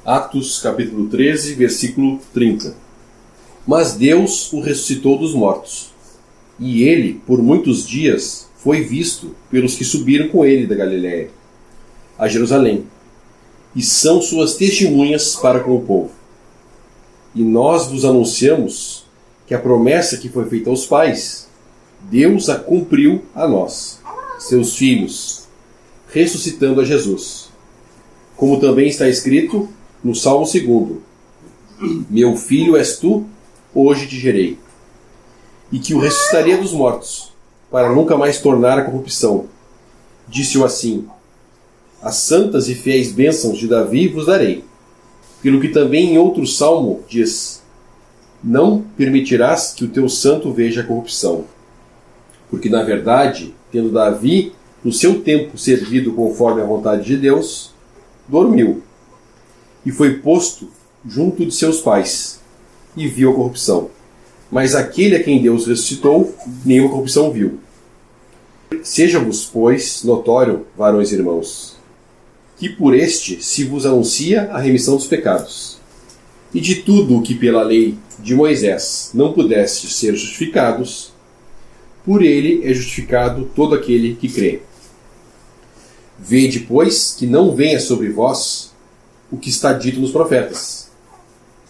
Atos capítulo 13, versículo 30. Mas Deus o ressuscitou dos mortos, e ele, por muitos dias, foi visto pelos que subiram com ele da Galiléia a Jerusalém, e são suas testemunhas para com o povo. E nós vos anunciamos que a promessa que foi feita aos pais, Deus a cumpriu a nós, seus filhos, ressuscitando a Jesus. Como também está escrito no Salmo 2: Meu filho és tu, hoje te gerei. E que o ressuscitaria dos mortos, para nunca mais tornar a corrupção. Disse-o assim: As santas e fiéis bênçãos de Davi vos darei. Pelo que também em outro salmo diz: Não permitirás que o teu santo veja a corrupção. Porque, na verdade, tendo Davi, no seu tempo servido conforme a vontade de Deus, dormiu, e foi posto junto de seus pais, e viu a corrupção. Mas aquele a quem Deus ressuscitou, nenhuma corrupção viu. Seja-vos, pois, notório, varões e irmãos, que por este se vos anuncia a remissão dos pecados. E de tudo o que pela lei de Moisés não pudestes ser justificados, por ele é justificado todo aquele que crê. Vede, pois, que não venha sobre vós o que está dito nos profetas.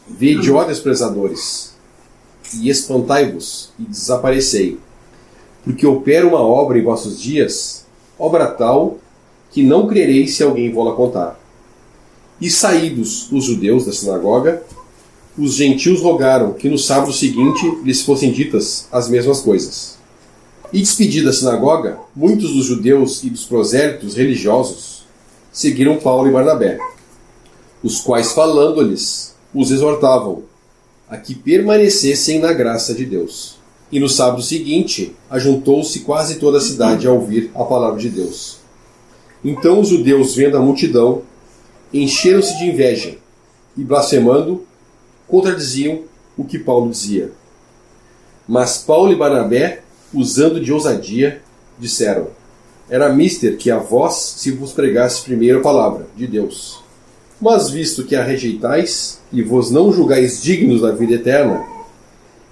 Vede, ó desprezadores, e espantai-vos, e desaparecei, porque opera uma obra em vossos dias, obra tal, que não crereis se alguém vô-la contar. E saídos os judeus da sinagoga, os gentios rogaram que no sábado seguinte lhes fossem ditas as mesmas coisas. E despedida a sinagoga, muitos dos judeus e dos prosélitos religiosos seguiram Paulo e Barnabé, os quais, falando-lhes, os exortavam a que permanecessem na graça de Deus. E no sábado seguinte, ajuntou-se quase toda a cidade a ouvir a palavra de Deus. Então os judeus, vendo a multidão, encheram-se de inveja e, blasfemando, contradiziam o que Paulo dizia. Mas Paulo e Barnabé, usando de ousadia, disseram: Era mister que a vós se vos pregasse primeiro a palavra de Deus. Mas visto que a rejeitais e vos não julgais dignos da vida eterna,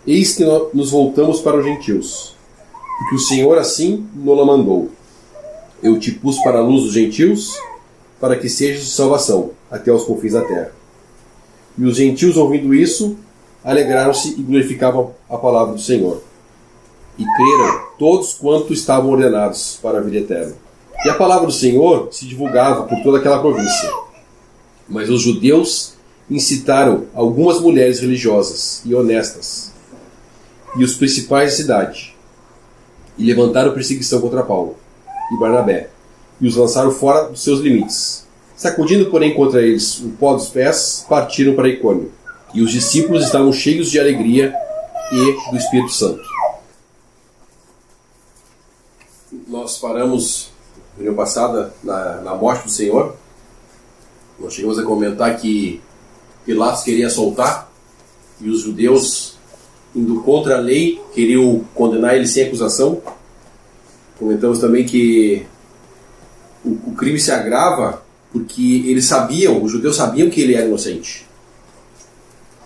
eis que nos voltamos para os gentios, porque o Senhor assim nos mandou. Eu te pus para a luz dos gentios, para que sejas de salvação até os confins da terra. E os gentios, ouvindo isso, alegraram-se e glorificavam a palavra do Senhor. E creram todos quanto estavam ordenados para a vida eterna. E a palavra do Senhor se divulgava por toda aquela província. Mas os judeus incitaram algumas mulheres religiosas e honestas, e os principais da cidade, e levantaram perseguição contra Paulo e Barnabé, e os lançaram fora dos seus limites. Sacudindo, porém, contra eles o pó dos pés, partiram para Icônio. E os discípulos estavam cheios de alegria e do Espírito Santo. Nós paramos, na reunião passada, na morte do Senhor. Nós chegamos a comentar que Pilatos queria soltar, e os judeus, indo contra a lei, queriam condenar ele sem acusação. Comentamos também que o crime se agrava porque eles sabiam, os judeus sabiam que ele era inocente.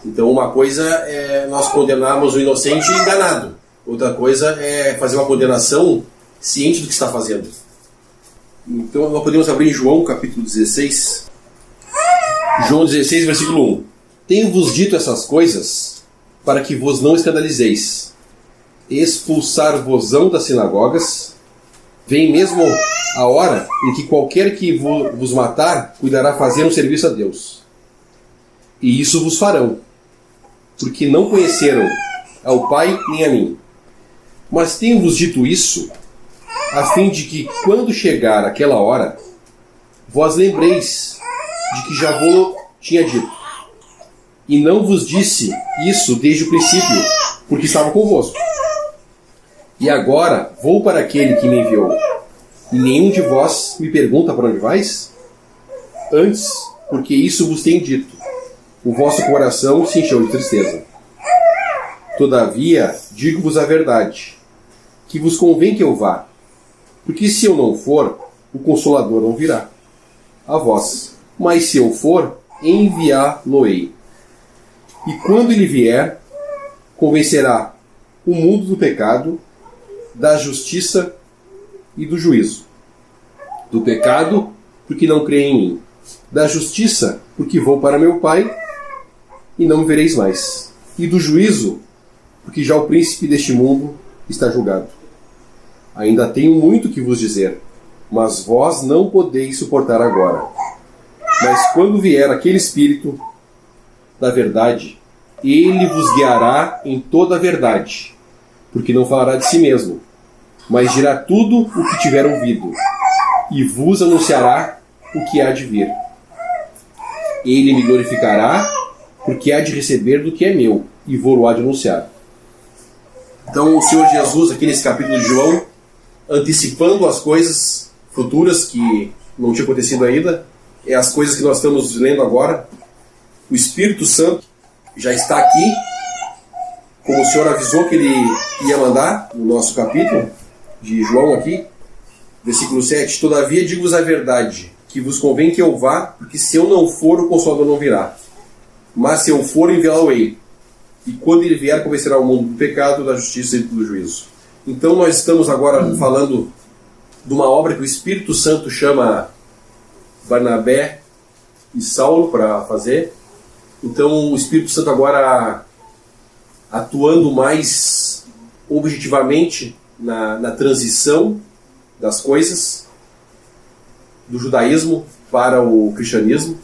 Então uma coisa é nós condenarmos o inocente enganado. Outra coisa é fazer uma condenação ciente do que está fazendo. Então nós podemos abrir em João capítulo 16. João 16, versículo 1. Tenho-vos dito essas coisas para que vos não escandalizeis. Expulsar-vos-ão das sinagogas. Vem mesmo a hora em que qualquer que vos matar cuidará fazer um serviço a Deus. E isso vos farão, porque não conheceram ao Pai nem a mim. Mas tenho-vos dito isso, a fim de que, quando chegar aquela hora, vós lembreis de que já vos tinha dito. E não vos disse isso desde o princípio, porque estava convosco. E agora vou para aquele que me enviou. E nenhum de vós me pergunta para onde vais? Antes, porque isso vos tenho dito, o vosso coração se encheu de tristeza. Todavia, digo-vos a verdade, que vos convém que eu vá, porque se eu não for, o Consolador não virá a vós. Mas se eu for, enviá-lo-ei. E quando ele vier, convencerá o mundo do pecado, da justiça e do juízo. Do pecado, porque não creem em mim. Da justiça, porque vou para meu Pai e não me vereis mais. E do juízo, porque já o príncipe deste mundo está julgado. Ainda tenho muito que vos dizer, mas vós não podeis suportar agora. Mas quando vier aquele Espírito da verdade, ele vos guiará em toda a verdade, porque não falará de si mesmo, mas dirá tudo o que tiver ouvido, e vos anunciará o que há de vir. Ele me glorificará, porque há de receber do que é meu, e vou-lo há de anunciar. Então o Senhor Jesus, aqui nesse capítulo de João, antecipando as coisas futuras que não tinham acontecido ainda, é as coisas que nós estamos lendo agora. O Espírito Santo já está aqui, como o Senhor avisou que Ele ia mandar, no nosso capítulo de João aqui, versículo 7, todavia digo-vos a verdade, que vos convém que eu vá, porque se eu não for, o Consolador não virá. Mas se eu for, enviá-lo-ei. E quando ele vier, convencerá o mundo do pecado, da justiça e do juízo. Então nós estamos agora falando de uma obra que o Espírito Santo chama Barnabé e Saulo para fazer. Então o Espírito Santo agora atuando mais objetivamente na transição das coisas do judaísmo para o cristianismo.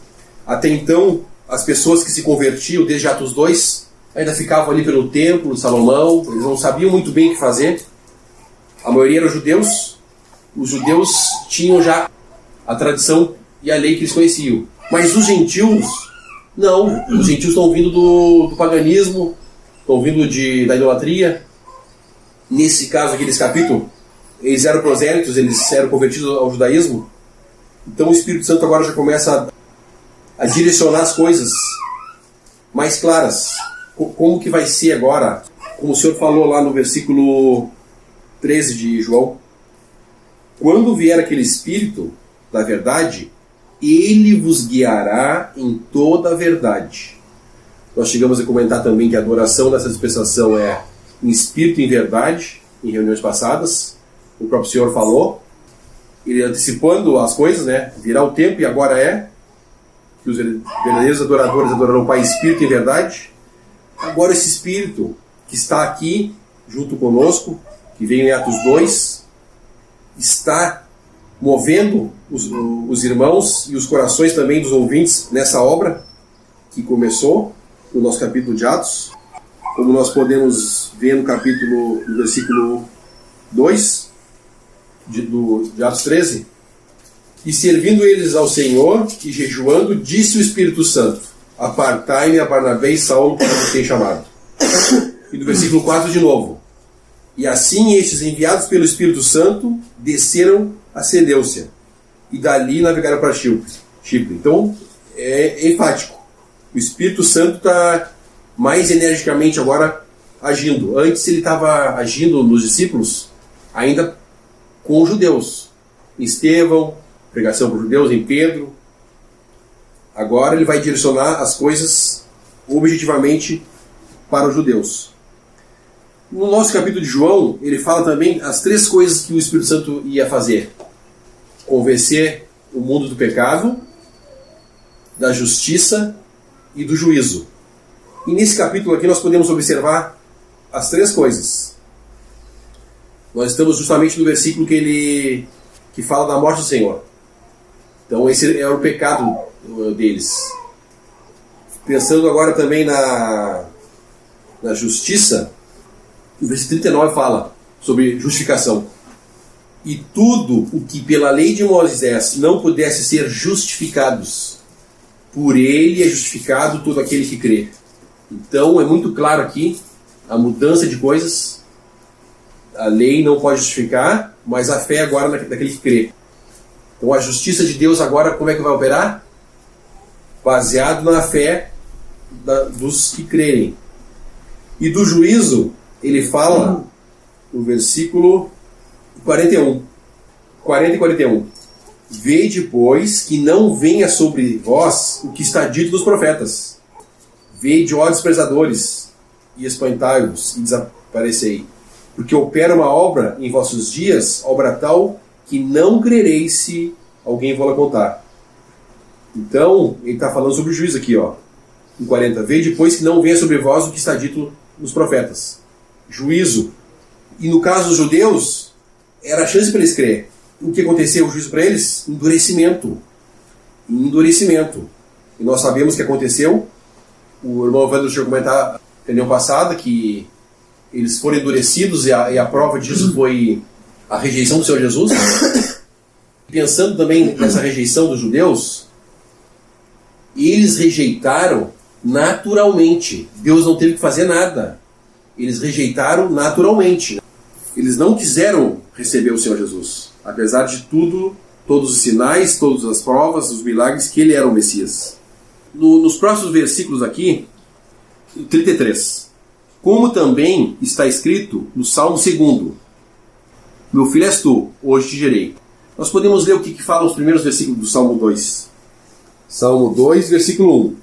Até então, as pessoas que se convertiam desde Atos 2 ainda ficavam ali pelo templo de Salomão, eles não sabiam muito bem o que fazer. A maioria eram judeus. Os judeus tinham já a tradição e a lei que eles conheciam. Mas os gentios, não. Os gentios estão vindo do paganismo, estão vindo da idolatria. Nesse caso aqui, nesse capítulo, eles eram prosélitos, eles eram convertidos ao judaísmo. Então o Espírito Santo agora já começa a direcionar as coisas mais claras. Como que vai ser agora, como o Senhor falou lá no versículo 13 de João, quando vier aquele Espírito da verdade, ele vos guiará em toda a verdade. Nós chegamos a comentar também que a adoração dessa dispensação é em espírito e em verdade, em reuniões passadas. O próprio Senhor falou, ele antecipando as coisas, né? Virá o tempo e agora é que os verdadeiros adoradores adorarão o Pai em espírito e em verdade. Agora esse Espírito que está aqui junto conosco, que veio em Atos 2, está movendo os irmãos e os corações também dos ouvintes nessa obra que começou no nosso capítulo de Atos, como nós podemos ver no versículo 2 de Atos 13. E servindo eles ao Senhor e jejuando, disse o Espírito Santo: apartai-me a Barnabé e Saulo para vos ter chamado. E no versículo 4 de novo: e assim estes, enviados pelo Espírito Santo, desceram a Seleucia e dali navegaram para Chipre. Então é enfático, o Espírito Santo está mais energicamente agora agindo. Antes ele estava agindo nos discípulos ainda com os judeus, em Estevão, pregação para os judeus, em Pedro. Agora ele vai direcionar as coisas objetivamente para os judeus. No nosso capítulo de João, ele fala também as 3 coisas que o Espírito Santo ia fazer: convencer o mundo do pecado, da justiça e do juízo. E nesse capítulo aqui nós podemos observar as 3 coisas. Nós estamos justamente no versículo que fala da morte do Senhor. Então esse é o pecado deles. Pensando agora também na justiça, o versículo 39 fala sobre justificação. E tudo o que pela lei de Moisés não pudesse ser justificados, por ele é justificado todo aquele que crê. Então é muito claro aqui a mudança de coisas. A lei não pode justificar, mas a fé agora daquele que crê. Então a justiça de Deus agora como é que vai operar? Baseado na fé dos que crerem. E do juízo, ele fala no versículo 40 e 41. Vede, pois, que não venha sobre vós o que está dito dos profetas. Vede, ó desprezadores, e espantai-vos, e desaparecei. Porque opera uma obra em vossos dias, obra tal, que não crereis se alguém vou-la contar. Então, ele está falando sobre o juízo aqui, ó. Em 40. Vede, pois, que não venha sobre vós o que está dito nos profetas. Juízo. E no caso dos judeus, era a chance para eles crer. O que aconteceu, o juízo para eles? Endurecimento. Endurecimento. E nós sabemos o que aconteceu. O irmão Evandro chegou a comentar na reunião passada que eles foram endurecidos e a prova disso foi a rejeição do Senhor Jesus. Pensando também nessa rejeição dos judeus, eles rejeitaram naturalmente. Deus não teve que fazer nada. Eles rejeitaram naturalmente. Eles não quiseram receber o Senhor Jesus. Apesar de tudo, todos os sinais, todas as provas, os milagres, que ele era o Messias. Nos próximos versículos aqui, 33. Como também está escrito no Salmo 2. Meu filho és tu, hoje te gerei. Nós podemos ler o que fala os primeiros versículos do Salmo 2. Salmo 2, versículo 1.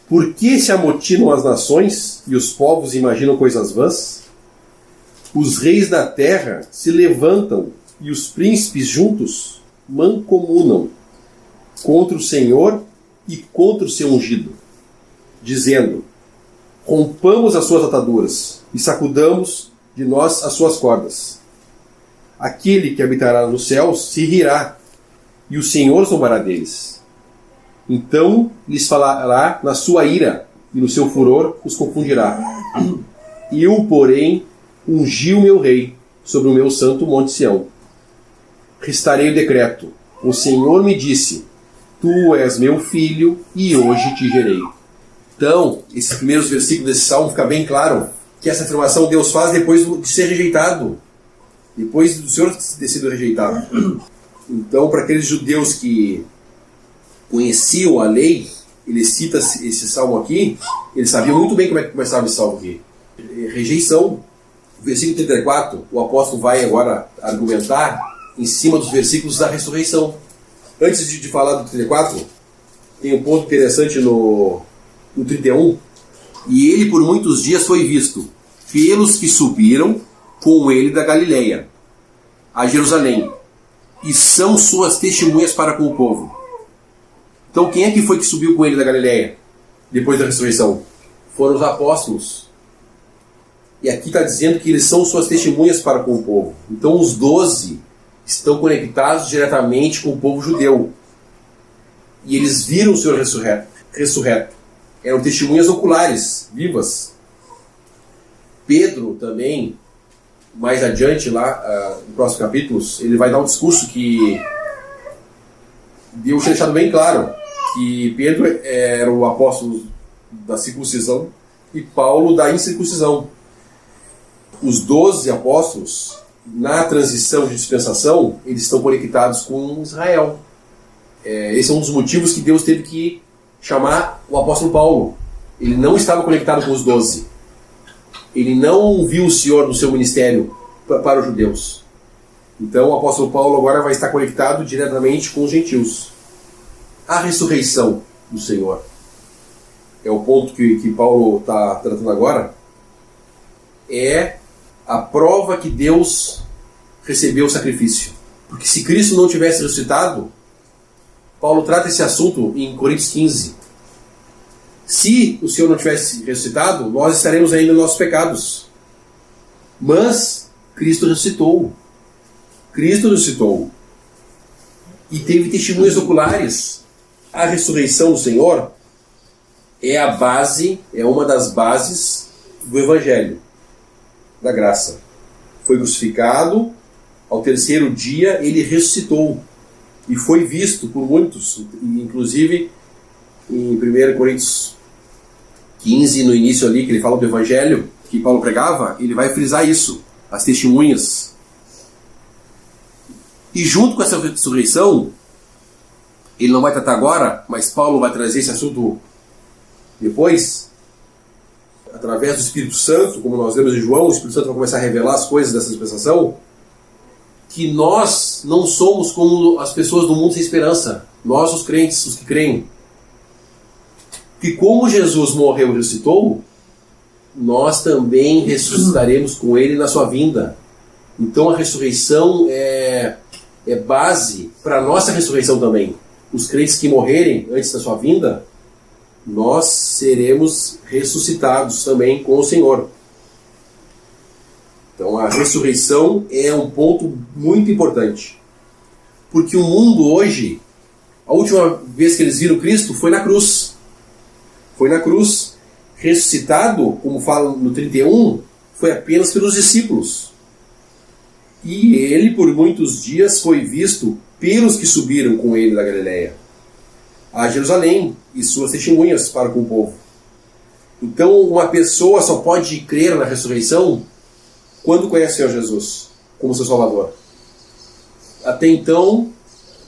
Por que se amotinam as nações e os povos imaginam coisas vãs? Os reis da terra se levantam e os príncipes juntos mancomunam contra o Senhor e contra o seu ungido, dizendo: rompamos as suas ataduras e sacudamos de nós as suas cordas. Aquele que habitará nos céus se rirá, e o Senhor zombará deles. Então lhes falará na sua ira, e no seu furor os confundirá. Eu, porém, ungi o meu rei sobre o meu santo monte Sião. Restarei o decreto. O Senhor me disse: tu és meu filho, e hoje te gerei. Então, esses primeiros versículos desse salmo fica bem claro que essa afirmação Deus faz depois de ser rejeitado. Depois do Senhor ter sido rejeitado. Então, para aqueles judeus que conheciam a lei, ele cita esse salmo aqui, eles sabiam muito bem como é que começava esse salmo aqui. Rejeição. Versículo 34, o apóstolo vai agora argumentar em cima dos versículos da ressurreição. Antes de falar do 34, tem um ponto interessante no 31. E ele por muitos dias foi visto pelos que subiram com ele da Galileia a Jerusalém, e são suas testemunhas para com o povo. Então quem é que foi que subiu com ele da Galileia depois da ressurreição? Foram os apóstolos. E aqui está dizendo que eles são suas testemunhas para com o povo. Então os 12 estão conectados diretamente com o povo judeu. E eles viram o Senhor ressurreto. Eram testemunhas oculares, vivas. Pedro também, mais adiante lá, no próximo capítulos, ele vai dar um discurso que Deus tinha deixado bem claro que Pedro era o apóstolo da circuncisão e Paulo da incircuncisão. Os 12 apóstolos, na transição de dispensação, eles estão conectados com Israel. Esse é um dos motivos que Deus teve que chamar o apóstolo Paulo. Ele não estava conectado com os 12. Ele não viu o Senhor no seu ministério para os judeus. Então o apóstolo Paulo agora vai estar conectado diretamente com os gentios. A ressurreição do Senhor é o ponto que Paulo está tratando agora. É a prova que Deus recebeu o sacrifício. Porque se Cristo não tivesse ressuscitado, Paulo trata esse assunto em Coríntios 15. Se o Senhor não tivesse ressuscitado, nós estaremos ainda nos nossos pecados. Mas Cristo ressuscitou. Cristo ressuscitou. E teve testemunhas oculares. A ressurreição do Senhor é a base, é uma das bases do Evangelho, da graça. Foi crucificado, ao terceiro dia ele ressuscitou. E foi visto por muitos, inclusive em 1 Coríntios 15, no início ali, que ele fala do Evangelho, que Paulo pregava, ele vai frisar isso, as testemunhas. E junto com essa ressurreição, ele não vai tratar agora, mas Paulo vai trazer esse assunto depois, através do Espírito Santo, como nós lemos em João, o Espírito Santo vai começar a revelar as coisas dessa dispensação. que nós não somos como as pessoas do mundo sem esperança. Nós, os crentes, os que creem. Que como Jesus morreu e ressuscitou, nós também ressuscitaremos com Ele na sua vinda. Então a ressurreição é base para a nossa ressurreição também. Os crentes que morrerem antes da sua vinda, nós seremos ressuscitados também com o Senhor. Então a ressurreição é um ponto muito importante. Porque o mundo hoje, a última vez que eles viram Cristo foi na cruz. Foi na cruz. Ressuscitado, como fala no 31, foi apenas pelos discípulos. E ele, por muitos dias, foi visto pelos que subiram com ele da Galileia a Jerusalém e suas testemunhas para com o povo. Então, uma pessoa só pode crer na ressurreição quando conhece o Senhor Jesus como seu Salvador. Até então,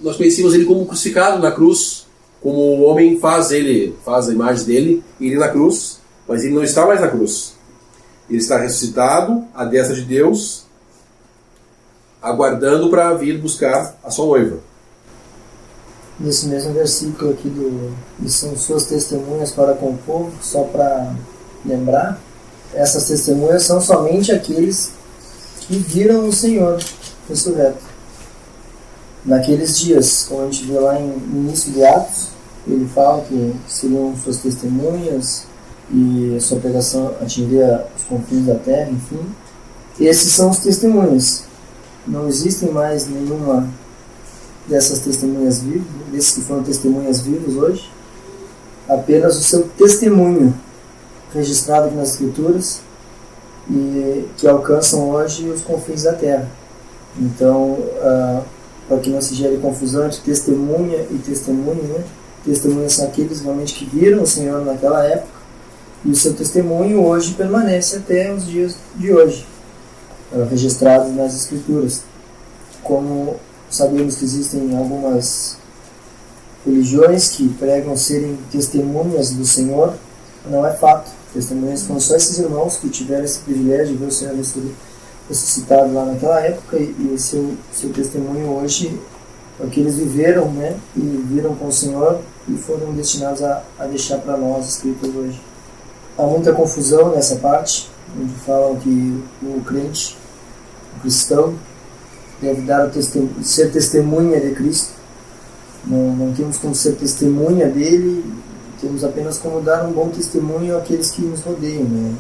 nós conhecíamos ele como crucificado na cruz, como o homem faz a imagem dele, ele na cruz, mas ele não está mais na cruz. Ele está ressuscitado à destra de Deus, aguardando para vir buscar a sua noiva. Nesse mesmo versículo aqui e são suas testemunhas para com o povo, só para lembrar, essas testemunhas são somente aqueles que viram o Senhor ressurreto. Naqueles dias, como a gente vê lá no início de Atos, ele fala que seriam suas testemunhas e a sua pregação atingiria os confins da terra, enfim. Esses são os testemunhas. Não existem mais nenhuma dessas testemunhas vivas, desses que foram testemunhas vivas hoje. Apenas o seu testemunho registrado aqui nas Escrituras e que alcançam hoje os confins da terra. Então, para que não se gere confusão entre testemunha e testemunho, né? Testemunhas são aqueles realmente que viram o Senhor naquela época, e o seu testemunho hoje permanece até os dias de hoje, registrados nas Escrituras. Como sabemos que existem algumas religiões que pregam serem testemunhas do Senhor, não é fato. Testemunhas foram só esses irmãos que tiveram esse privilégio de ver o Senhor ressuscitado lá naquela época, e seu testemunho hoje é o que eles viveram, né, e viram com o Senhor e foram destinados a deixar para nós escritos hoje. Há muita confusão nessa parte, onde falam que o crente, o cristão, deve dar ser testemunha de Cristo. Não temos como ser testemunha dele, temos apenas como dar um bom testemunho àqueles que nos rodeiam, né,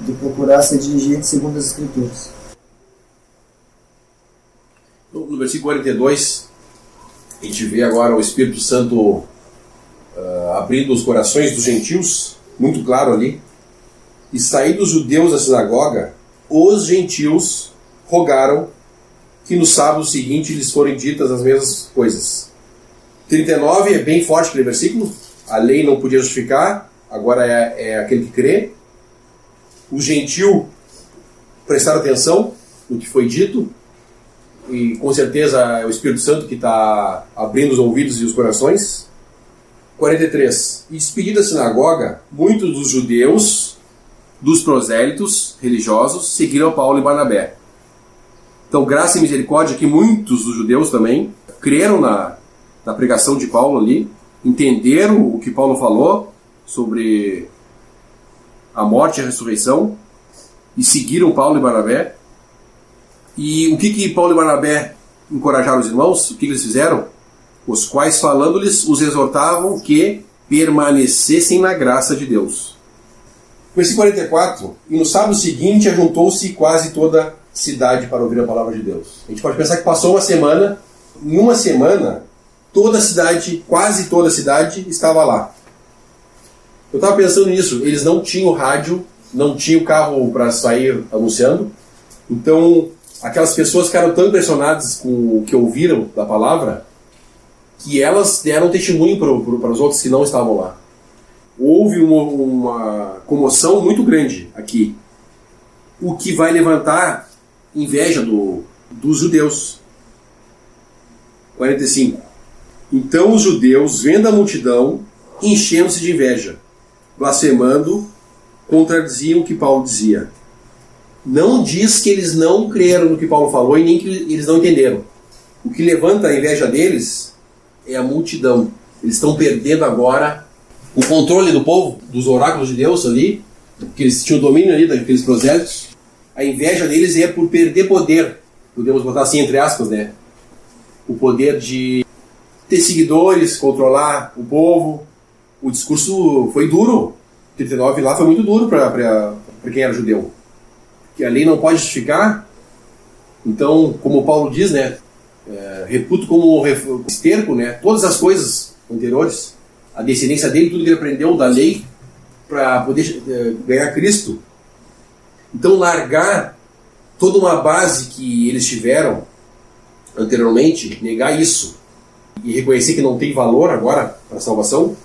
de procurar ser diligente segundo as Escrituras. No versículo 42, a gente vê agora o Espírito Santo abrindo os corações dos gentios, muito claro ali. E saídos os judeus da sinagoga, os gentios rogaram que no sábado seguinte lhes forem ditas as mesmas coisas. 39 é bem forte aquele versículo. A lei não podia justificar, agora é aquele que crê. Os gentios prestaram atenção no que foi dito, e com certeza é o Espírito Santo que está abrindo os ouvidos e os corações. 43. E despedida da sinagoga, muitos dos judeus, dos prosélitos religiosos, seguiram Paulo e Barnabé. Então, graça e misericórdia que muitos dos judeus também creram na pregação de Paulo ali, entenderam o que Paulo falou sobre a morte e a ressurreição e seguiram Paulo e Barnabé. E o que Paulo e Barnabé encorajaram os irmãos? O que eles fizeram? Os quais, falando-lhes, os exortavam que permanecessem na graça de Deus. Versículo 44. E no sábado seguinte ajuntou-se quase toda a cidade para ouvir a palavra de Deus. A gente pode pensar que passou uma semana. Em uma semana, toda a cidade, quase toda a cidade, estava lá. Eu estava pensando nisso. Eles não tinham rádio, não tinham carro para sair anunciando. Então, aquelas pessoas ficaram tão impressionadas com o que ouviram da palavra, que elas deram testemunho para os outros que não estavam lá. Houve uma comoção muito grande aqui, o que vai levantar inveja dos judeus. 45. Então os judeus, vendo a multidão, enchendo-se de inveja, blasfemando, contradiziam o que Paulo dizia. não diz que eles não creram no que Paulo falou e nem que eles não entenderam. O que levanta a inveja deles é a multidão. Eles estão perdendo agora o controle do povo, dos oráculos de Deus ali, que eles tinham domínio ali daqueles prosélitos. A inveja deles é por perder poder, podemos botar assim entre aspas, né? O poder de ter seguidores, controlar o povo. O discurso foi duro. 39 lá foi muito duro para quem era judeu. Que a lei não pode justificar. Então, como Paulo diz, né? Reputo como esterco, né? Todas as coisas anteriores, a descendência dele, tudo que ele aprendeu da lei para poder ganhar Cristo. Então, largar toda uma base que eles tiveram anteriormente, negar isso e reconhecer que não tem valor agora para a salvação,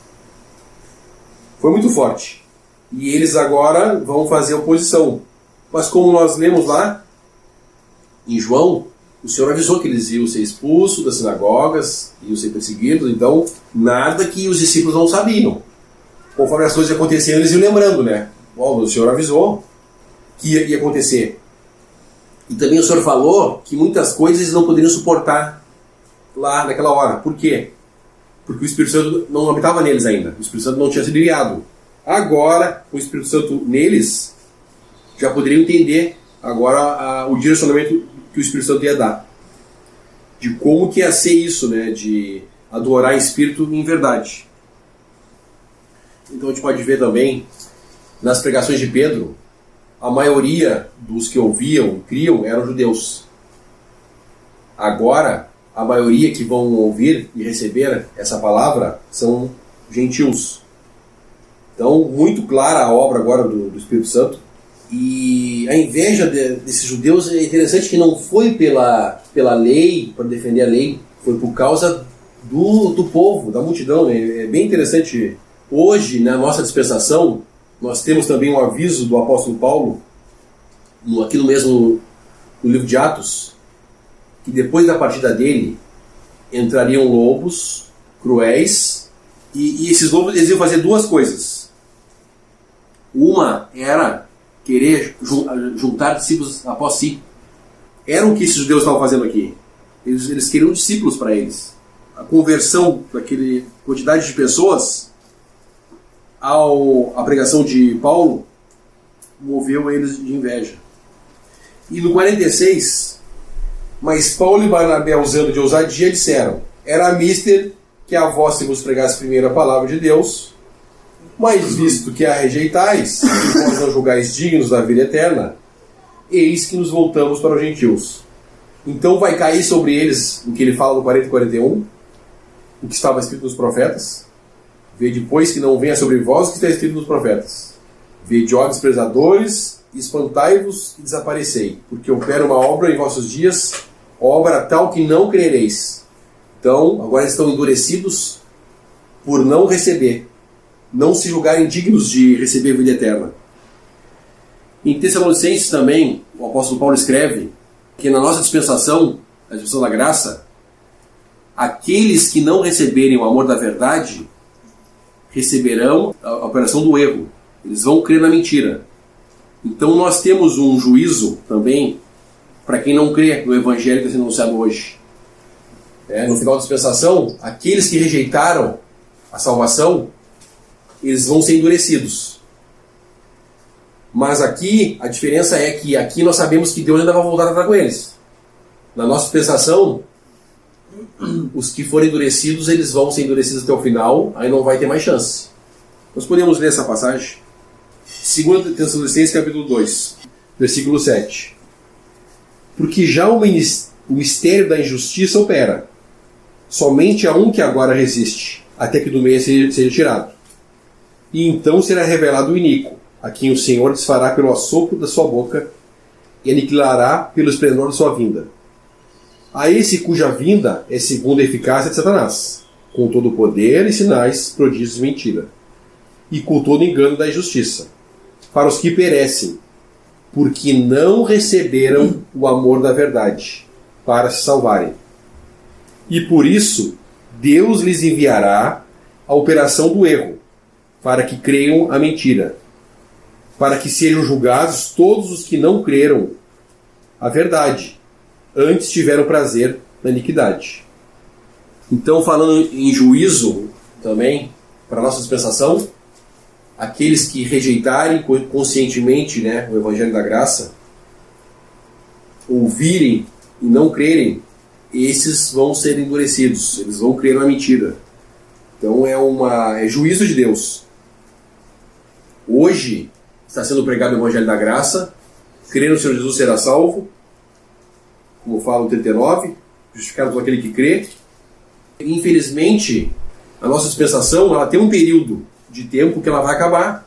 foi muito forte. E eles agora vão fazer oposição. Mas como nós lemos lá em João, o Senhor avisou que eles iam ser expulsos das sinagogas, iam ser perseguidos, então nada que os discípulos não sabiam. Conforme as coisas aconteciam, eles iam lembrando, né? O Senhor avisou que ia acontecer. E também o Senhor falou que muitas coisas eles não poderiam suportar lá naquela hora. Por quê? Porque o Espírito Santo não habitava neles ainda. O Espírito Santo não tinha sido enviado. Agora, o Espírito Santo neles já poderiam entender agora o direcionamento que o Espírito Santo ia dar. De como que ia ser isso, né? De adorar em espírito e em verdade. Então a gente pode ver também, nas pregações de Pedro, a maioria dos que ouviam e criam eram judeus. Agora, a maioria que vão ouvir e receber essa palavra são gentios. Então, muito clara a obra agora do Espírito Santo. E a inveja desses judeus é interessante que não foi pela lei, para defender a lei, foi por causa do povo, da multidão. É bem interessante. Hoje, na nossa dispensação, nós temos também um aviso do apóstolo Paulo, aqui no mesmo no livro de Atos, que depois da partida dele entrariam lobos cruéis, e esses lobos eles iam fazer duas coisas. Uma era querer juntar discípulos após si. Era o que esses judeus estavam fazendo aqui. Eles queriam discípulos para eles. A conversão daquela quantidade de pessoas à pregação de Paulo moveu eles de inveja. E no 46, mas Paulo e Barnabé, usando de ousadia, disseram: era mister que a vós se vos pregasse primeiro a palavra de Deus, mas visto que a rejeitais, e vós não julgais dignos da vida eterna, eis que nos voltamos para os gentios. Então vai cair sobre eles o que ele fala no 40 e 41, o que estava escrito nos profetas. Vê depois que não venha sobre vós o que está escrito nos profetas. Vede, ó desprezadores, espantai-vos e desaparecei, porque opera uma obra em vossos dias, obra tal que não crereis. Então, agora estão endurecidos por não receber, não se julgarem dignos de receber a vida eterna. Em Tessalonicenses também, o apóstolo Paulo escreve que na nossa dispensação, a dispensação da graça, aqueles que não receberem o amor da verdade receberão a operação do erro. Eles vão crer na mentira. Então nós temos um juízo também para quem não crê no evangelho que está sendo anunciado hoje. No final da dispensação, aqueles que rejeitaram a salvação, eles vão ser endurecidos. Mas aqui, a diferença é que aqui nós sabemos que Deus ainda vai voltar a estar com eles. Na nossa dispensação, os que forem endurecidos, eles vão ser endurecidos até o final, aí não vai ter mais chance. Nós podemos ler essa passagem. 2 Tessalonicenses capítulo 2, versículo 7. Porque já o mistério da injustiça opera. Somente há um que agora resiste, até que do meio seja tirado. E então será revelado o iníquo, a quem o Senhor desfará pelo assopro da sua boca e aniquilará pelo esplendor da sua vinda. A esse cuja vinda é segundo a eficácia de Satanás, com todo o poder e sinais, prodígios e mentira, e com todo engano da injustiça, para os que perecem, porque não receberam o amor da verdade, para se salvarem. E por isso, Deus lhes enviará a operação do erro, para que creiam a mentira, para que sejam julgados todos os que não creram a verdade, antes tiveram prazer na iniquidade. Então, falando em juízo também, para a nossa dispensação, aqueles que rejeitarem conscientemente, né, o Evangelho da Graça, ouvirem e não crerem, esses vão ser endurecidos, eles vão crer na mentira. Então é juízo de Deus. Hoje está sendo pregado o Evangelho da Graça, crer no Senhor Jesus será salvo, como fala o 39, justificado por aquele que crê. Infelizmente, a nossa dispensação ela tem um período de tempo que ela vai acabar.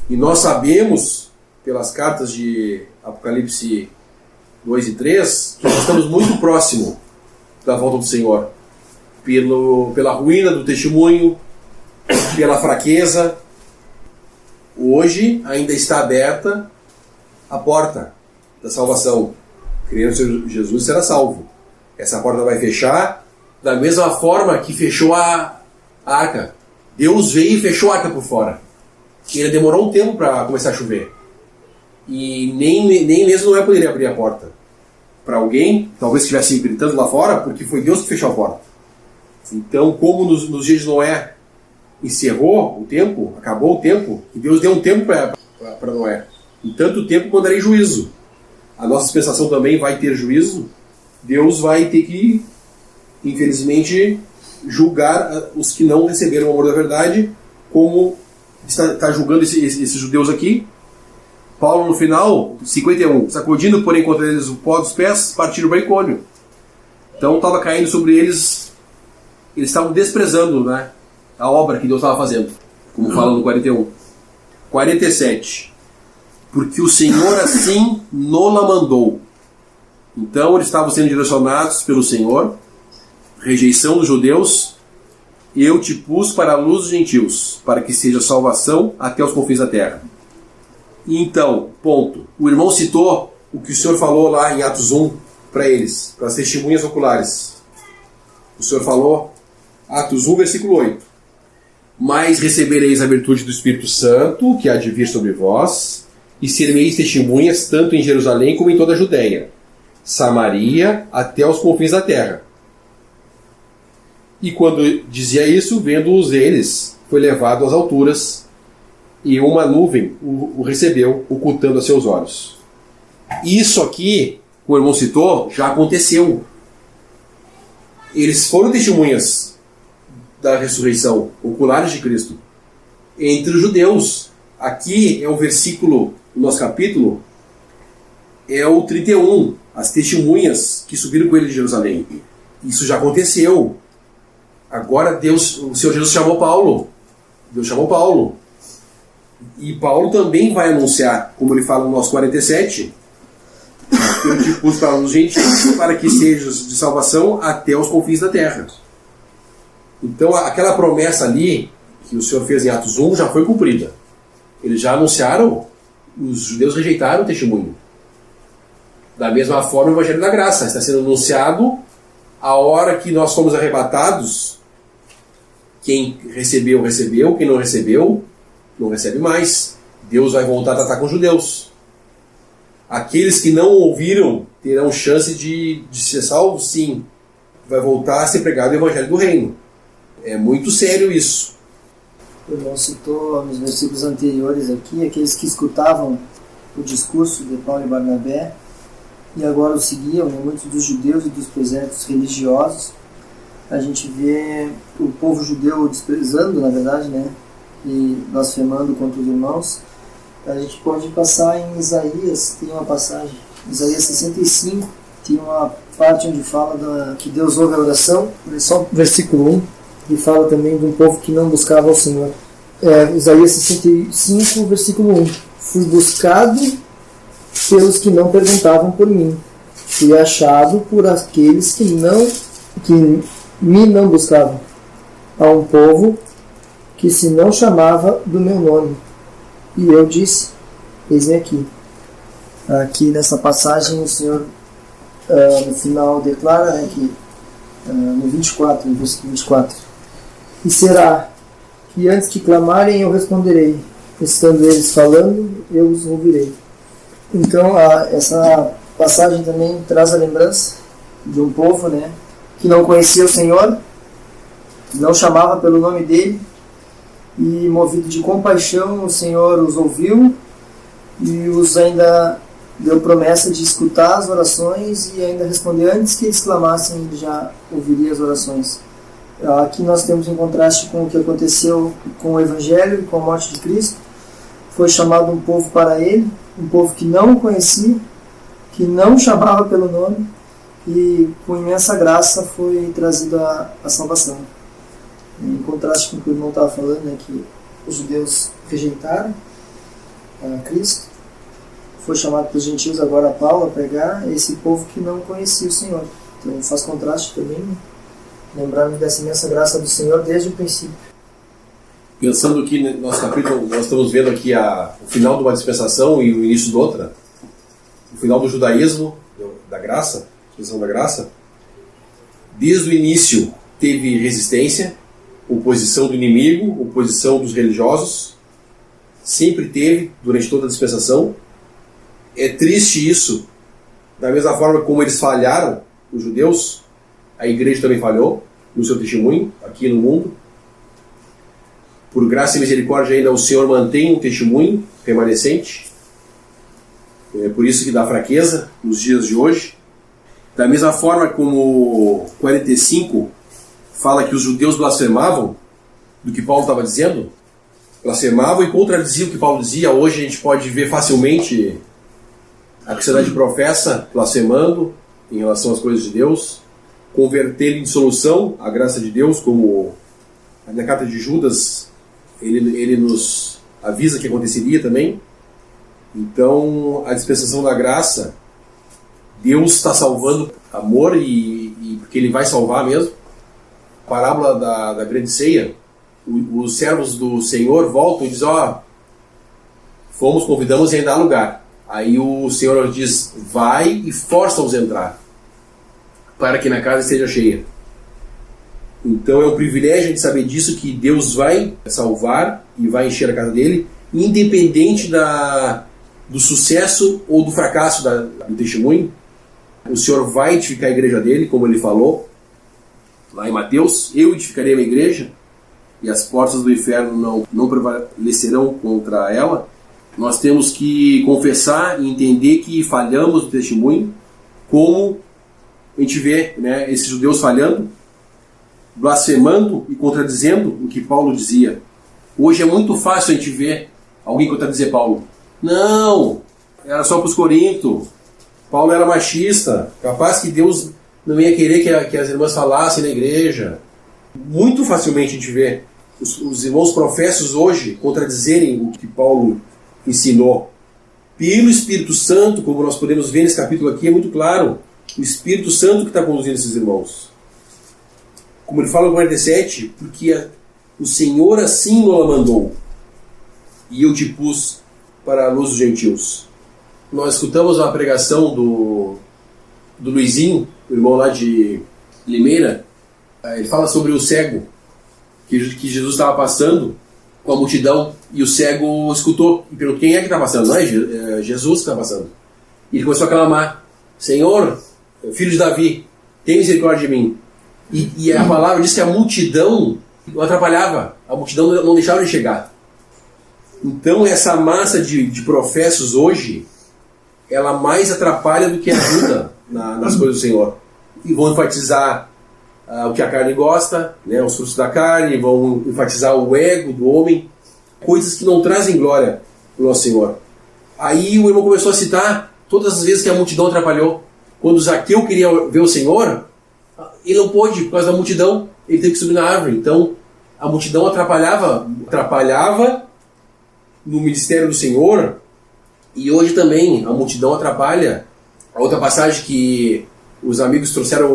E nós sabemos, pelas cartas de Apocalipse 2 e 3, que nós estamos muito próximo da volta do Senhor. Pela ruína do testemunho, pela fraqueza. Hoje ainda está aberta a porta da salvação. Crer no Senhor Jesus será salvo. Essa porta vai fechar da mesma forma que fechou a arca. Deus veio e fechou a arca por fora. E ele demorou um tempo para começar a chover. E nem mesmo Noé poderia abrir a porta. Para alguém, talvez estivesse gritando lá fora, porque foi Deus que fechou a porta. Então, como nos dias de Noé encerrou o tempo, acabou o tempo, e Deus deu um tempo para Noé. Em tanto tempo mandarei juízo. A nossa dispensação também vai ter juízo. Deus vai ter que, infelizmente, julgar os que não receberam o amor da verdade, como está julgando esses judeus aqui. Paulo, no final, 51, sacudindo, porém, contra eles o pó dos pés, partiram o braicônio. Então, estava caindo sobre eles, eles estavam desprezando, né, a obra que Deus estava fazendo, como fala no 41. 47. Porque o Senhor assim nola mandou. Então, eles estavam sendo direcionados pelo Senhor, rejeição dos judeus, eu te pus para a luz dos gentios, para que seja salvação até os confins da terra. Então, ponto. O irmão citou o que o Senhor falou lá em Atos 1 para eles, para as testemunhas oculares. O Senhor falou, Atos 1, versículo 8. Mas recebereis a virtude do Espírito Santo, que há de vir sobre vós, e sereis testemunhas tanto em Jerusalém como em toda a Judéia, Samaria, até os confins da terra. E quando dizia isso, vendo-os eles, foi levado às alturas, e uma nuvem o recebeu, ocultando a seus olhos. Isso aqui, o irmão citou, já aconteceu. Eles foram testemunhas da ressurreição, oculares de Cristo, entre os judeus. Aqui é o versículo do nosso capítulo, é o 31, as testemunhas que subiram com ele de Jerusalém. Isso já aconteceu. Agora Deus, o Senhor Jesus chamou Paulo. Deus chamou Paulo. E Paulo também vai anunciar, como ele fala no nosso 47, eu te pus para os gentios para que sejas de salvação até os confins da terra. Então aquela promessa ali que o Senhor fez em Atos 1 já foi cumprida. Eles já anunciaram, os judeus rejeitaram o testemunho. Da mesma forma o Evangelho da Graça está sendo anunciado a hora que nós fomos arrebatados. Quem recebeu, recebeu. Quem não recebeu, não recebe mais. Deus vai voltar a tratar com os judeus. Aqueles que não ouviram terão chance de ser salvos, sim. Vai voltar a ser pregado o Evangelho do Reino. É muito sério isso. O irmão citou nos versículos anteriores aqui aqueles que escutavam o discurso de Paulo e Barnabé e agora o seguiam, né? Muitos dos judeus e dos presentes religiosos. A gente vê o povo judeu desprezando, na verdade, né? E blasfemando contra os irmãos. A gente pode passar em Isaías, tem uma passagem, Isaías 65, tem uma parte onde fala que Deus ouve a oração, só o versículo 1, e fala também de um povo que não buscava o Senhor. Isaías 65, versículo 1. Fui buscado pelos que não perguntavam por mim. Fui achado por aqueles que me não buscavam. A um povo que se não chamava do meu nome. E eu disse, eis-me aqui. Aqui nessa passagem o Senhor no final declara, né, que no 24, no versículo 24, e será que antes que clamarem eu responderei, estando eles falando, eu os ouvirei. Então, essa passagem também traz a lembrança de um povo, né, que não conhecia o Senhor, não chamava pelo nome dele, e movido de compaixão, o Senhor os ouviu e os ainda deu promessa de escutar as orações e ainda responder antes que eles clamassem, ele já ouviria as orações. Aqui nós temos um contraste com o que aconteceu com o Evangelho e com a morte de Cristo. Foi chamado um povo para ele, um povo que não o conhecia, que não chamava pelo nome, e com imensa graça foi trazida a salvação. Em contraste com o que o irmão estava falando, né, que os judeus rejeitaram a Cristo, foi chamado pelos gentios agora Paulo a pregar esse povo que não conhecia o Senhor. Então faz contraste também, né? Lembrarmos dessa imensa graça do Senhor desde o princípio. Pensando que no nosso capítulo nós estamos vendo aqui o final de uma dispensação e o início de outra, o final do judaísmo, da graça, dispensação da graça. Desde o início teve resistência, oposição do inimigo, oposição dos religiosos, sempre teve durante toda a dispensação. É triste isso, da mesma forma como eles falharam, os judeus, a igreja também falhou no seu testemunho aqui no mundo. Por graça e misericórdia ainda o Senhor mantém um testemunho remanescente. É por isso que dá fraqueza nos dias de hoje. Da mesma forma como 45 fala que os judeus blasfemavam do que Paulo estava dizendo, blasfemavam e contradiziam o que Paulo dizia. Hoje a gente pode ver facilmente a cristandade professa blasfemando em relação às coisas de Deus, convertendo em dissolução a graça de Deus, como na carta de Judas ele nos avisa que aconteceria também. Então a dispensação da graça, Deus está salvando amor e porque Ele vai salvar mesmo. A parábola da grande ceia, os servos do Senhor voltam e dizem: convidamos e ainda há lugar. Aí o Senhor diz: vai e força-os a entrar, para que na casa esteja cheia. Então é um privilégio de saber disso, que Deus vai salvar e vai encher a casa dele, independente do sucesso ou do fracasso do testemunho. O Senhor vai edificar a igreja dele, como ele falou lá em Mateus: eu edificarei a minha igreja e as portas do inferno não prevalecerão contra ela. Nós temos que confessar e entender que falhamos no testemunho, como a gente vê, né, esses judeus falhando, blasfemando e contradizendo o que Paulo dizia. Hoje é muito fácil a gente ver alguém contradizer Paulo. Não, era só para os Corintos. Paulo era machista. Capaz que Deus não ia querer que as irmãs falassem na igreja. Muito facilmente a gente vê os irmãos professos hoje contradizerem o que Paulo ensinou. Pelo Espírito Santo, como nós podemos ver nesse capítulo aqui, é muito claro. O Espírito Santo que está conduzindo esses irmãos. Como ele fala no 47, porque o Senhor assim nos mandou, e eu te pus para a luz dos gentios. Nós escutamos uma pregação do Luizinho, o irmão lá de Limeira. Ele fala sobre o cego, que Jesus estava passando com a multidão, e o cego escutou e perguntou: quem é que está passando? Não é Jesus que está passando. E ele começou a clamar: Senhor, filho de Davi, tem misericórdia de mim. E a palavra diz que a multidão o atrapalhava, a multidão não deixava ele chegar. Então essa massa de professos hoje, ela mais atrapalha do que ajuda nas coisas do Senhor. E vão enfatizar o que a carne gosta, né, os frutos da carne, vão enfatizar o ego do homem, coisas que não trazem glória para o nosso Senhor. Aí o irmão começou a citar todas as vezes que a multidão atrapalhou. Quando Zaqueu queria ver o Senhor, ele não pôde por causa da multidão, ele teve que subir na árvore. Então a multidão atrapalhava no ministério do Senhor. E hoje também a multidão atrapalha. A outra passagem que os amigos trouxeram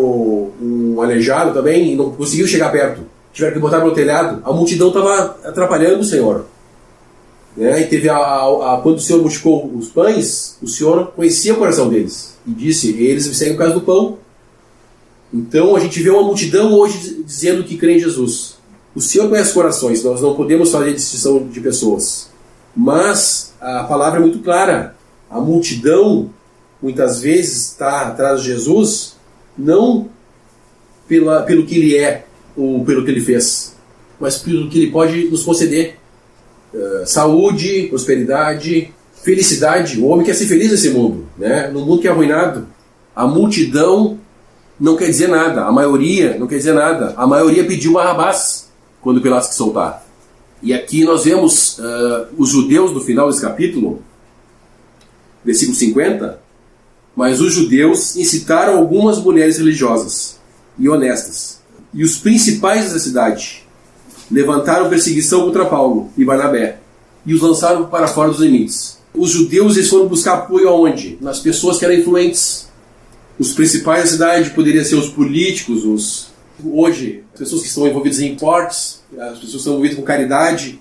um aleijado também e não conseguiu chegar perto, tiveram que botar no telhado. A multidão estava atrapalhando o Senhor, né? E teve quando o Senhor multiplicou os pães, o Senhor conhecia o coração deles e disse: eles me seguem por causa do pão. Então a gente vê uma multidão hoje dizendo que crê em Jesus. O Senhor conhece os corações, nós não podemos fazer distinção de pessoas. Mas a palavra é muito clara. A multidão, muitas vezes, está atrás de Jesus, não pelo que ele é, ou pelo que ele fez, mas pelo que ele pode nos conceder. Saúde, prosperidade, felicidade. O homem quer ser feliz nesse mundo, né? No mundo que é arruinado. A multidão não quer dizer nada. A maioria não quer dizer nada. A maioria pediu Barrabás quando Pilatos quis soltar. E aqui nós vemos os judeus no final desse capítulo, versículo 50, mas os judeus incitaram algumas mulheres religiosas e honestas, e os principais da cidade levantaram perseguição contra Paulo e Barnabé e os lançaram para fora dos limites. Os judeus, eles foram buscar apoio aonde? Nas pessoas que eram influentes. Os principais da cidade poderiam ser os políticos, hoje, as pessoas que estão envolvidas em importes, as pessoas que estão envolvidas com caridade,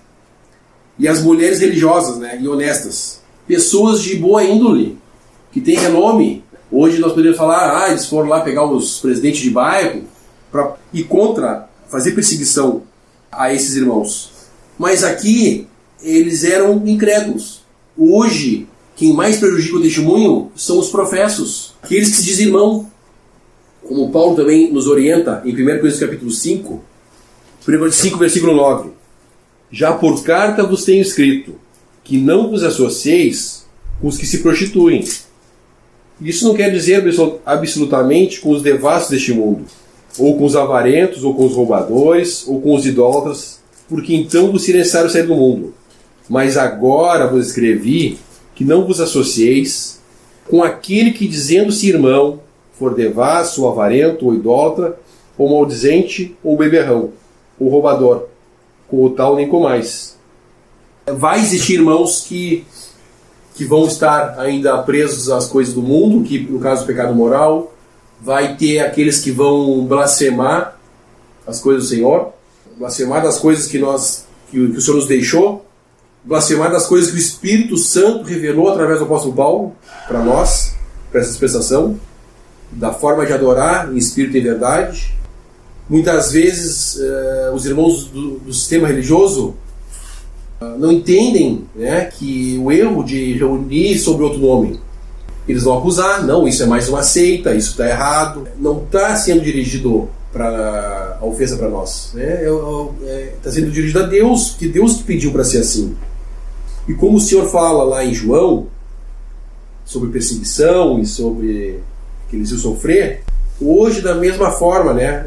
e as mulheres religiosas, né, e honestas. Pessoas de boa índole, que têm renome. Hoje nós poderíamos falar, eles foram lá pegar os presidentes de bairro para ir contra, fazer perseguição a esses irmãos. Mas aqui, eles eram incrédulos. Hoje, quem mais prejudica o testemunho são os professos, aqueles que se dizem irmão. Como Paulo também nos orienta em 1 Coríntios capítulo 5, 1 Coríntios 5, versículo 9. Já por carta vos tenho escrito, que não vos associeis com os que se prostituem. Isso não quer dizer absolutamente com os devassos deste mundo, ou com os avarentos, ou com os roubadores, ou com os idólatras, porque então vos seria necessário sair do mundo. Mas agora vos escrevi que não vos associeis com aquele que, dizendo-se irmão, for devasso, ou avarento, ou idólatra, ou maldizente, ou beberrão, ou roubador, com o tal nem comais. Vai existir irmãos que vão estar ainda presos às coisas do mundo, que no caso do pecado moral. Vai ter aqueles que vão blasfemar as coisas do Senhor, blasfemar das coisas que o Senhor nos deixou, blasfemar das coisas que o Espírito Santo revelou através do apóstolo Paulo para nós, para essa dispensação, da forma de adorar em espírito e em verdade. Muitas vezes os irmãos do sistema religioso não entendem, né, que o erro de reunir sobre outro nome. Eles vão acusar, não, isso é mais uma seita, isso está errado. Não está sendo dirigido para a ofensa para nós, né? Está sendo dirigido a Deus, que Deus pediu para ser assim. E como o Senhor fala lá em João, sobre perseguição e sobre que eles iam sofrer, hoje da mesma forma, né?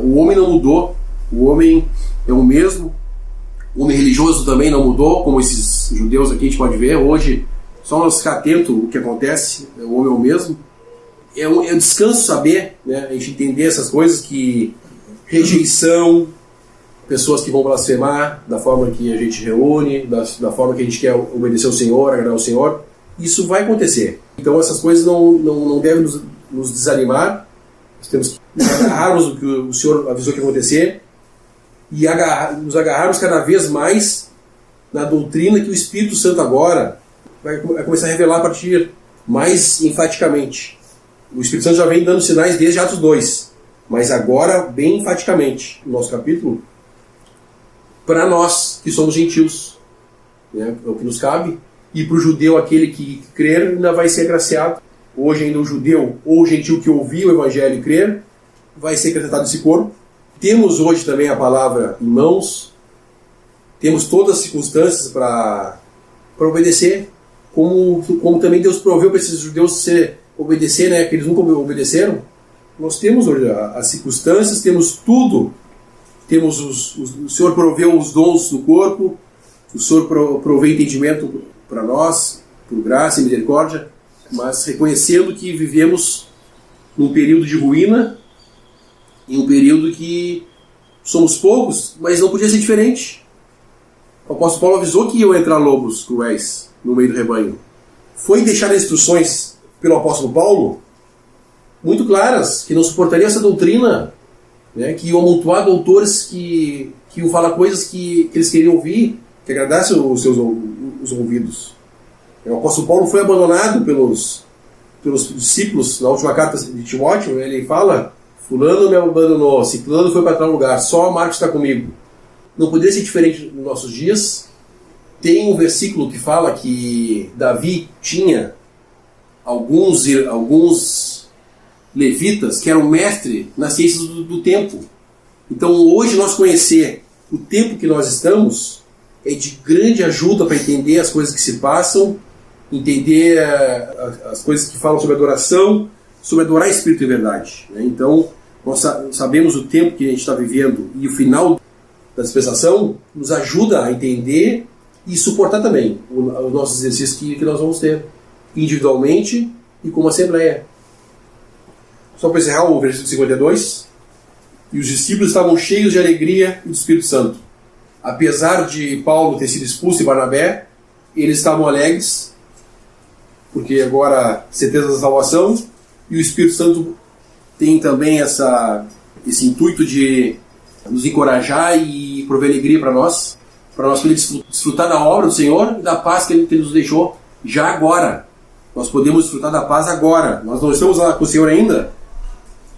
O homem não mudou, o homem é o mesmo, o homem religioso também não mudou, como esses judeus aqui a gente pode ver. Hoje, só nós ficar atento ao que acontece, o homem é o mesmo. É um descanso saber, né? A gente entender essas coisas, que rejeição, pessoas que vão blasfemar da forma que a gente reúne, da forma que a gente quer obedecer ao Senhor, agradar ao Senhor, isso vai acontecer. Então essas coisas não devem nos desanimar. Nós temos que nos agarrarmos do que o Senhor avisou que ia acontecer e nos agarrarmos cada vez mais na doutrina que o Espírito Santo agora vai começar a revelar a partir mais enfaticamente. O Espírito Santo já vem dando sinais desde Atos 2, mas agora bem enfaticamente, no nosso capítulo, para nós que somos gentios, né, é o que nos cabe, e para o judeu, aquele que crer, ainda vai ser agraciado. Hoje ainda o judeu ou o gentil que ouvir o Evangelho e crer, vai ser acrescentado esse corpo. Temos hoje também a palavra em mãos, temos todas as circunstâncias para obedecer, como também Deus proveu para esses judeus obedecer, né, que eles nunca obedeceram. Nós temos hoje as circunstâncias, temos tudo. Temos o Senhor proveu os dons do corpo, o Senhor proveu entendimento para nós, por graça e misericórdia, mas reconhecendo que vivemos num período de ruína, em um período que somos poucos, mas não podia ser diferente. O apóstolo Paulo avisou que iam entrar lobos cruéis no meio do rebanho. Foi deixar instruções pelo apóstolo Paulo muito claras, que não suportaria essa doutrina, né, que iam amontoar doutores que iam falar coisas que eles queriam ouvir, que agradassem os ouvidos. O apóstolo Paulo foi abandonado pelos discípulos na última carta de Timóteo. Ele fala: fulano me abandonou, ciclano foi para tal lugar, só Marcos está comigo. Não poderia ser diferente nos nossos dias. Tem um versículo que fala que Davi tinha alguns levitas que eram mestres nas ciências do tempo. Então hoje nós conhecer o tempo que nós estamos é de grande ajuda para entender as coisas que se passam, entender as coisas que falam sobre adoração, sobre adorar Espírito e verdade. Então nós sabemos o tempo que a gente está vivendo e o final da dispensação nos ajuda a entender e suportar também os nossos exercícios que nós vamos ter individualmente e como assembleia. Só para encerrar o versículo 52. E os discípulos estavam cheios de alegria e do Espírito Santo. Apesar de Paulo ter sido expulso e Barnabé, eles estavam alegres, porque agora certeza da salvação, e o Espírito Santo tem também esse intuito de nos encorajar e prover alegria para nós poder desfrutar da obra do Senhor e da paz que Ele nos deixou já agora. Nós podemos desfrutar da paz agora. Nós não estamos lá com o Senhor ainda.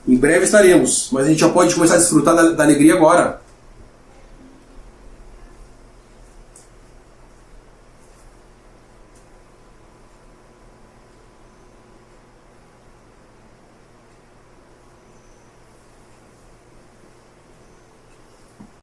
Em breve estaremos, mas a gente já pode começar a desfrutar da alegria agora.